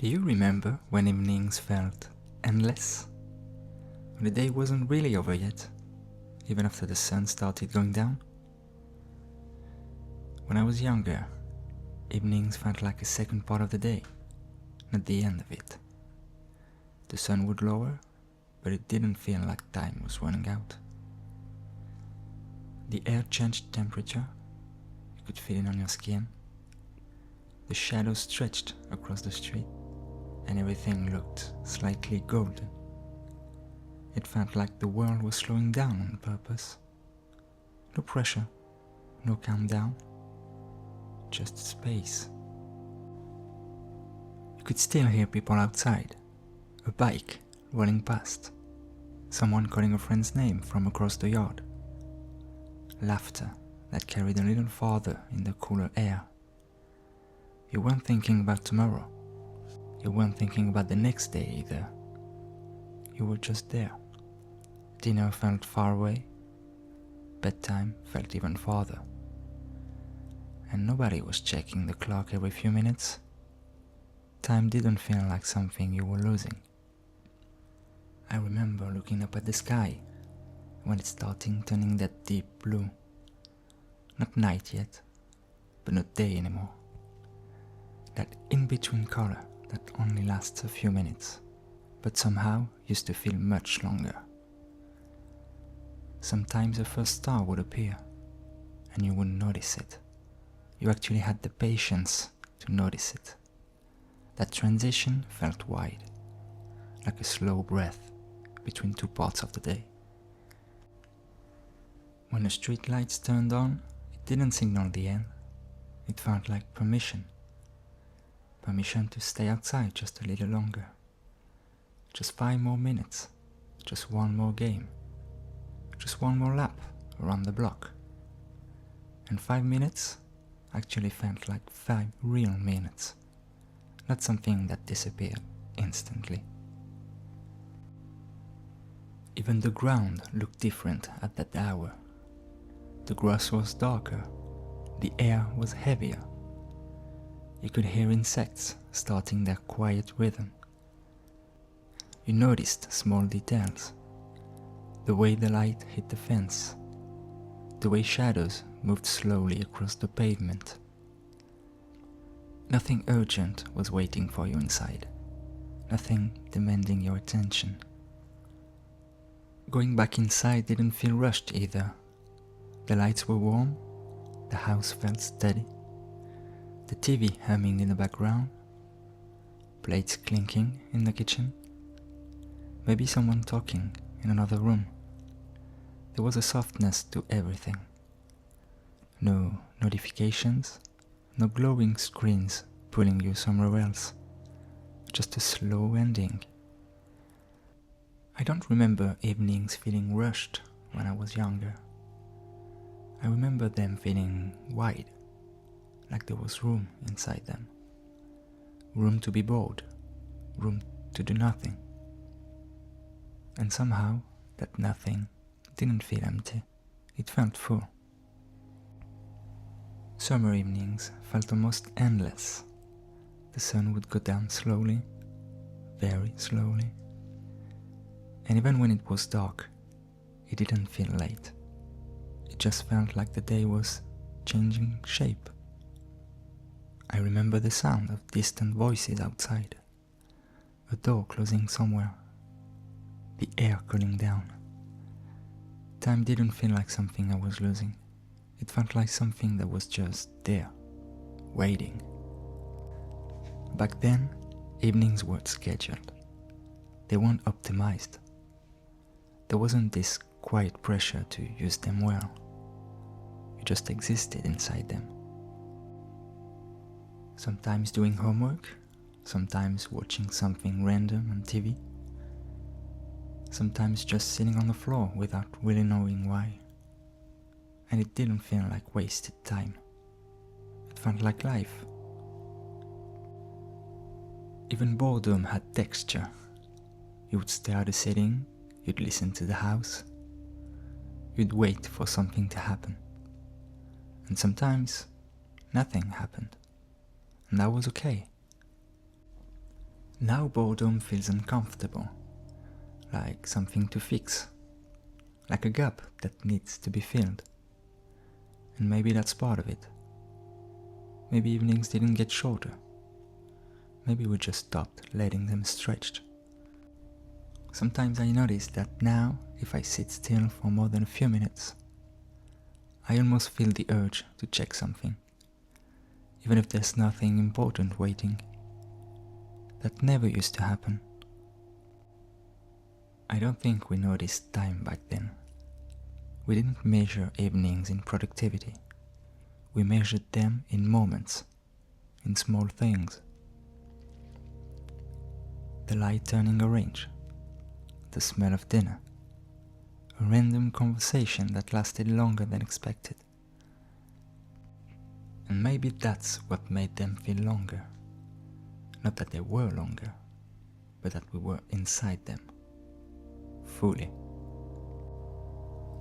Do you remember when evenings felt endless? When the day wasn't really over yet, even after the sun started going down? When I was younger, evenings felt like a second part of the day, not the end of it. The sun would lower, but it didn't feel like time was running out. The air changed temperature, you could feel it on your skin. The shadows stretched across the street, and everything looked slightly golden. It felt like the world was slowing down on purpose. No pressure, no countdown, just space. You could still hear people outside, a bike rolling past, someone calling a friend's name from across the yard, laughter that carried a little farther in the cooler air. You weren't thinking about tomorrow. You weren't thinking about the next day either. You were just there. Dinner felt far away. Bedtime felt even farther. And nobody was checking the clock every few minutes. Time didn't feel like something you were losing. I remember looking up at the sky when it started turning that deep blue. Not night yet, but not day anymore. That in-between color that only lasts a few minutes, but somehow used to feel much longer. Sometimes a first star would appear, and you wouldn't notice it. You actually had the patience to notice it. That transition felt wide, like a slow breath between two parts of the day. When the street lights turned on, it didn't signal the end. It felt like permission. Permission to stay outside just a little longer. Just 5 more minutes. Just one more game. Just one more lap around the block. And 5 minutes actually felt like 5 real minutes. Not something that disappeared instantly. Even the ground looked different at that hour. The grass was darker. The air was heavier. You could hear insects starting their quiet rhythm. You noticed small details. The way the light hit the fence. The way shadows moved slowly across the pavement. Nothing urgent was waiting for you inside. Nothing demanding your attention. Going back inside didn't feel rushed either. The lights were warm. The house felt steady. The TV humming in the background, plates clinking in the kitchen, maybe someone talking in another room. There was a softness to everything. No notifications, no glowing screens pulling you somewhere else, just a slow ending. I don't remember evenings feeling rushed when I was younger. I remember them feeling wide. Like there was room inside them. Room to be bored. Room to do nothing. And somehow, that nothing didn't feel empty. It felt full. Summer evenings felt almost endless. The sun would go down slowly, very slowly. And even when it was dark, it didn't feel late. It just felt like the day was changing shape. I remember the sound of distant voices outside, a door closing somewhere, the air cooling down. Time didn't feel like something I was losing. It felt like something that was just there, waiting. Back then, evenings weren't scheduled. They weren't optimized. There wasn't this quiet pressure to use them well. You just existed inside them. Sometimes doing homework, sometimes watching something random on TV, sometimes just sitting on the floor without really knowing why. And it didn't feel like wasted time. It felt like life. Even boredom had texture. You would stare at a setting, you'd listen to the house, you'd wait for something to happen. And sometimes, nothing happened. And that was okay. Now boredom feels uncomfortable, like something to fix, like a gap that needs to be filled. And maybe that's part of it. Maybe evenings didn't get shorter. Maybe we just stopped letting them stretch. Sometimes I notice that now, if I sit still for more than a few minutes, I almost feel the urge to check something, even if there's nothing important waiting. That never used to happen. I don't think we noticed time back then. We didn't measure evenings in productivity. We measured them in moments, in small things. The light turning orange, the smell of dinner, a random conversation that lasted longer than expected. And maybe that's what made them feel longer. Not that they were longer, but that we were inside them, fully.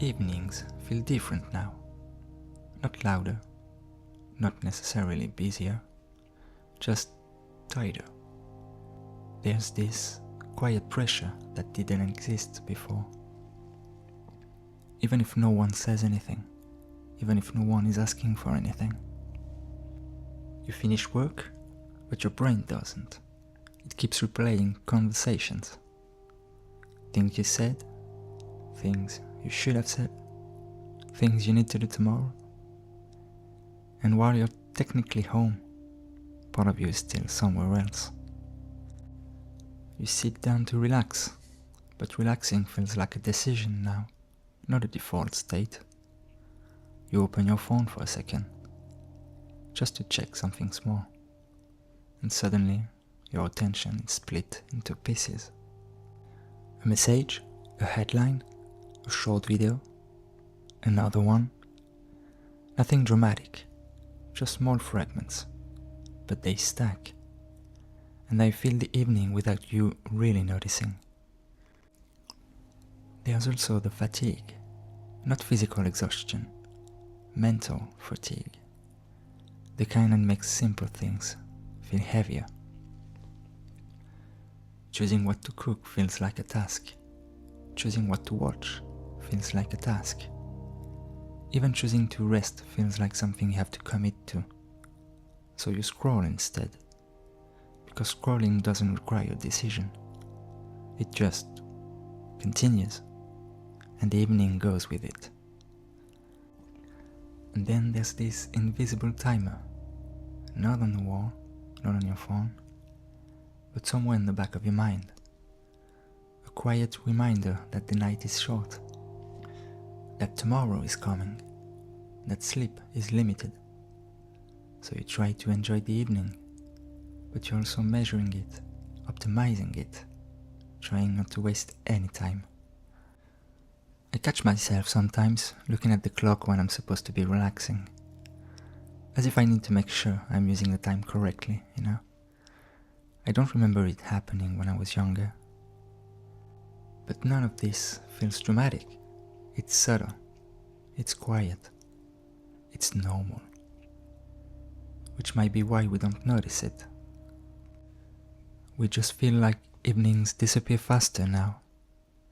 Evenings feel different now. Not louder, not necessarily busier, just tighter. There's this quiet pressure that didn't exist before. Even if no one says anything, even if no one is asking for anything. You finish work, but your brain doesn't. It keeps replaying conversations. Things you said, things you should have said, things you need to do tomorrow. And while you're technically home, part of you is still somewhere else. You sit down to relax, but relaxing feels like a decision now, not a default state. You open your phone for a second, just to check something small, and suddenly your attention is split into pieces. A message, a headline, a short video, another one. Nothing dramatic, just small fragments, but they stack. And I fill the evening without you really noticing. There's also the fatigue, not physical exhaustion, mental fatigue. The kind that makes simple things feel heavier. Choosing what to cook feels like a task. Choosing what to watch feels like a task. Even choosing to rest feels like something you have to commit to. So you scroll instead. Because scrolling doesn't require a decision. It just continues, and the evening goes with it. And then there's this invisible timer, not on the wall, not on your phone, but somewhere in the back of your mind. A quiet reminder that the night is short, that tomorrow is coming, that sleep is limited. So you try to enjoy the evening, but you're also measuring it, optimizing it, trying not to waste any time. I catch myself sometimes looking at the clock when I'm supposed to be relaxing, as if I need to make sure I'm using the time correctly, you know? I don't remember it happening when I was younger. But none of this feels dramatic. It's subtle, it's quiet, it's normal. Which might be why we don't notice it. We just feel like evenings disappear faster now,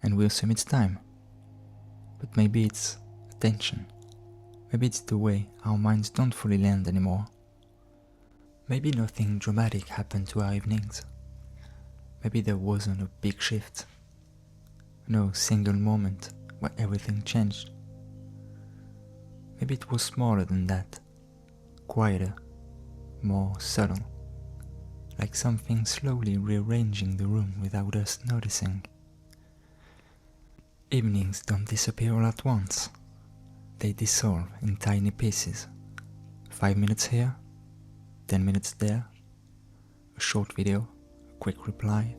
and we assume it's time. But maybe it's attention. Maybe it's the way our minds don't fully land anymore. Maybe nothing dramatic happened to our evenings. Maybe there wasn't a big shift. No single moment where everything changed. Maybe it was smaller than that, quieter, more subtle, like something slowly rearranging the room without us noticing. Evenings don't disappear all at once. They dissolve in tiny pieces. 5 minutes here, 10 minutes there, a short video, a quick reply,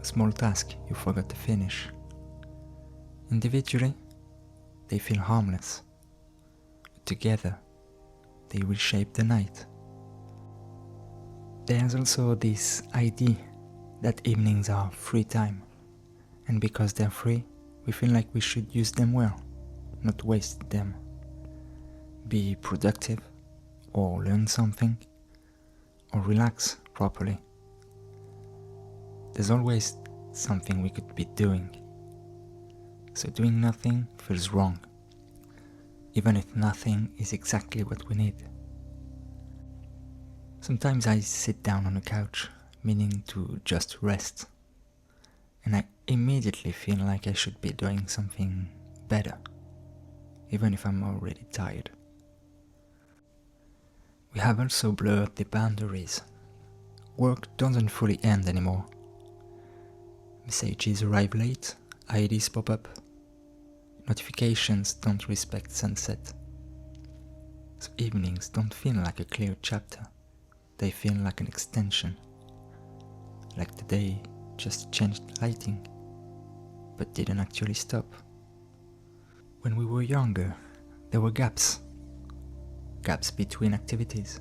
a small task you forgot to finish. Individually, they feel harmless. But together, they reshape the night. There's also this idea that evenings are free time, and because they're free, we feel like we should use them well, not waste them. Be productive, or learn something, or relax properly. there's always something we could be doing. So doing nothing feels wrong, even if nothing is exactly what we need. Sometimes I sit down on a couch, meaning to just rest, and I immediately feel like I should be doing something better, even if I'm already tired. We have also blurred the boundaries. Work doesn't fully end anymore. Messages arrive late, IDs pop up, notifications don't respect sunset. So evenings don't feel like a clear chapter, they feel like an extension. Like the day just changed lighting, but didn't actually stop. When we were younger, there were gaps. Gaps between activities,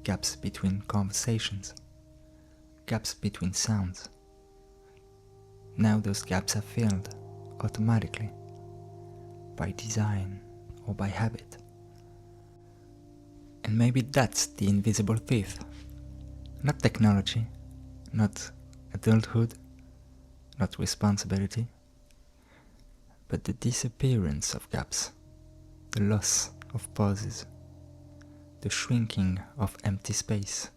gaps between conversations, gaps between sounds. Now those gaps are filled automatically, by design or by habit. And maybe that's the invisible thief. Not technology, not adulthood, not responsibility, but the disappearance of gaps, the loss of pauses, the shrinking of empty space.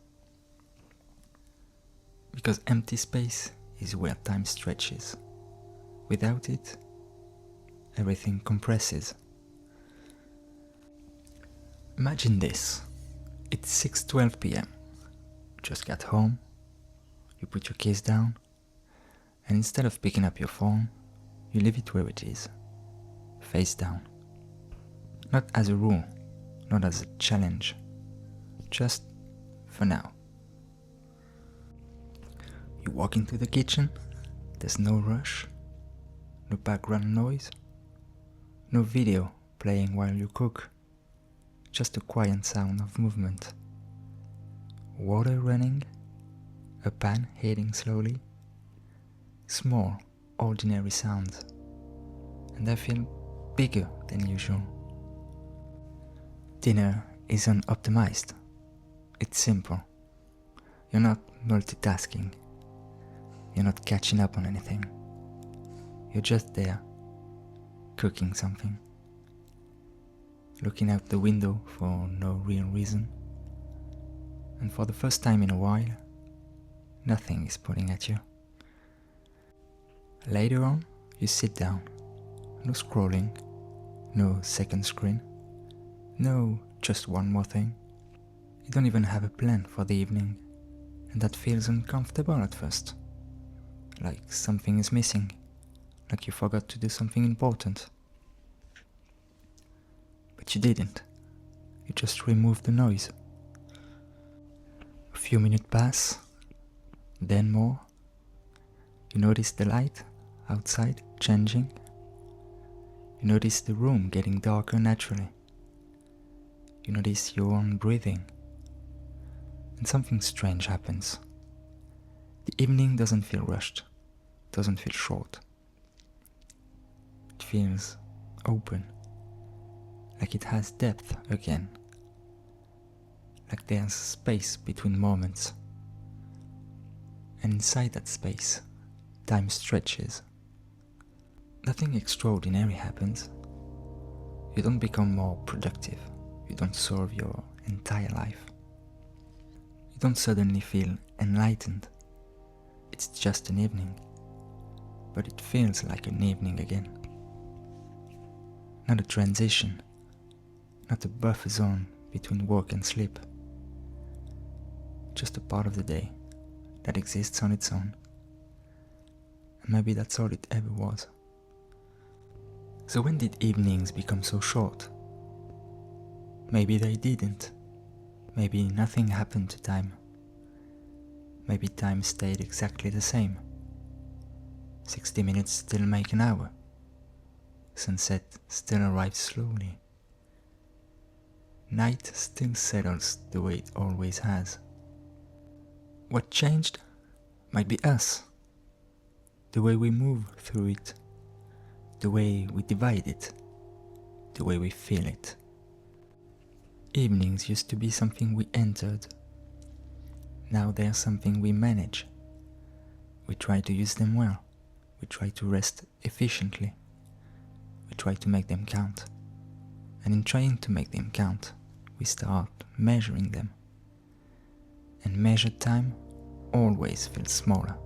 Because empty space is where time stretches. Without it, everything compresses. Imagine this. It's 6:12 p.m. You just got home, you put your keys down, and instead of picking up your phone, you leave it where it is, face down. Not as a rule, not as a challenge, just for now. You walk into the kitchen, there's no rush, no background noise, no video playing while you cook, just a quiet sound of movement. Water running, a pan heating slowly, small, ordinary sounds, and they feel bigger than usual. Dinner isn't optimized, it's simple. You're not multitasking, you're not catching up on anything. You're just there, cooking something, looking out the window for no real reason, and for the first time in a while, nothing is pulling at you. Later on, you sit down, no scrolling, no second screen, no just one more thing. You don't even have a plan for the evening, and that feels uncomfortable at first, like something is missing, like you forgot to do something important. But you didn't, you just removed the noise. A few minutes pass, then more. You notice the light outside changing. You notice the room getting darker naturally. You notice your own breathing. And something strange happens. The evening doesn't feel rushed, doesn't feel short. It feels open, like it has depth again, like there's space between moments. And inside that space, time stretches. Nothing extraordinary happens. You don't become more productive. You don't solve your entire life. You don't suddenly feel enlightened. It's just an evening, but it feels like an evening again. Not a transition, not a buffer zone between work and sleep. Just a part of the day that exists on its own. And maybe that's all it ever was. So when did evenings become so short? Maybe they didn't. Maybe nothing happened to time. Maybe time stayed exactly the same. 60 minutes still make an hour. Sunset still arrives slowly. Night still settles the way it always has. What changed might be us. The way we move through it. The way we divide it. The way we feel it. Evenings used to be something we entered. Now they're something we manage. We try to use them well. We try to rest efficiently. We try to make them count. And in trying to make them count, we start measuring them. And measured time always feels smaller.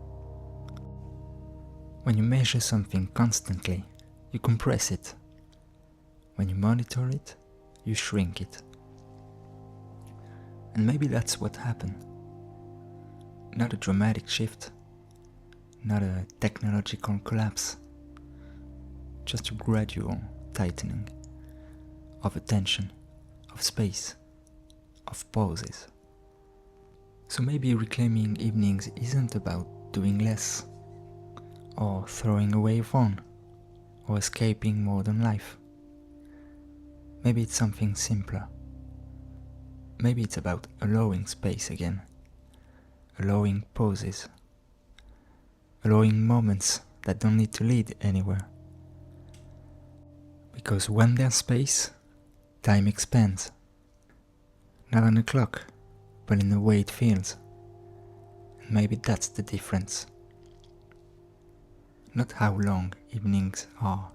When you measure something constantly, you compress it. When you monitor it, you shrink it. And maybe that's what happened. Not a dramatic shift, not a technological collapse, just a gradual tightening of attention, of space, of pauses. So maybe reclaiming evenings isn't about doing less, or throwing away a phone, or escaping modern life. Maybe it's something simpler. Maybe it's about allowing space again, allowing pauses, allowing moments that don't need to lead anywhere. Because when there's space, time expands. Not on the clock, but in the way it feels. And maybe that's the difference. Not how long evenings are,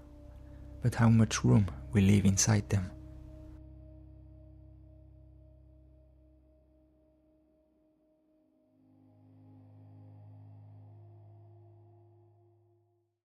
but how much room we leave inside them.